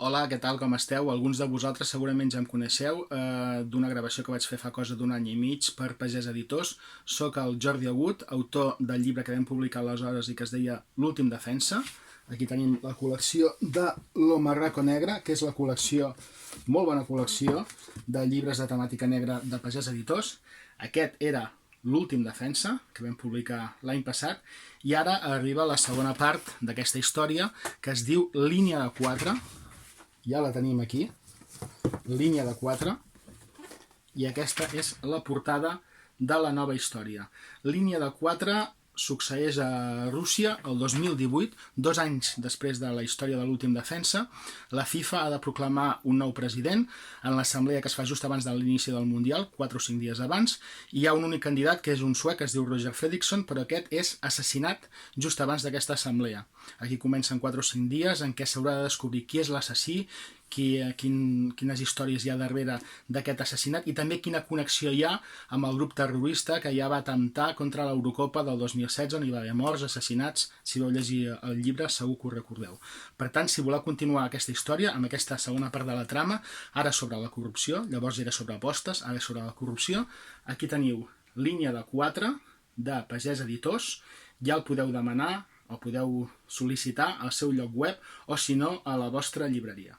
Hola, què tal, com esteu? Alguns de vosaltres segurament ja em coneixeu d'una gravació que vaig fer fa cosa d'un any i mig per Pagès Editors. Soc el Jordi Agut, autor del llibre que vam publicar aleshores i que es deia L'últim defensa. Aquí tenim la col·lecció de l'Homarraco Negre, que és la col·lecció, molt bona col·lecció, de llibres de temàtica negra de Pagès Editors. Aquest era l'últim defensa, que vam publicar l'any passat, i ara arriba la segona part d'aquesta història, que es diu Línia de 4. Ja la tenim aquí, línia de 4, i aquesta és la portada de la nova història. Línia de 4 succeeix a Rússia el 2018, 2 anys després de la història de l'últim defensa. La FIFA ha de proclamar un nou president en l'assemblea que es fa just abans de l'inici del Mundial, 4 o 5 dies abans. Hi ha un únic candidat, que és un suec, que es diu Roger Fredriksson, però aquest és assassinat just abans d'aquesta assemblea. Aquí comencen 4 o 5 dies en què s'haurà de descobrir qui és l'assassí, quines històries hi ha darrere d'aquest assassinat i també quina connexió hi ha amb el grup terrorista que ja va atemptar contra l'Eurocopa del 2016, on hi va haver morts, assassinats. Si vau llegir el llibre segur que ho recordeu. Per tant, si voleu continuar aquesta història amb aquesta segona part de la trama, ara sobre la corrupció, llavors era sobre apostes, ara sobre la corrupció, aquí teniu Línia de 4 de Pagès Editors. Ja el podeu demanar o podeu sol·licitar al seu lloc web o si no a la vostra llibreria.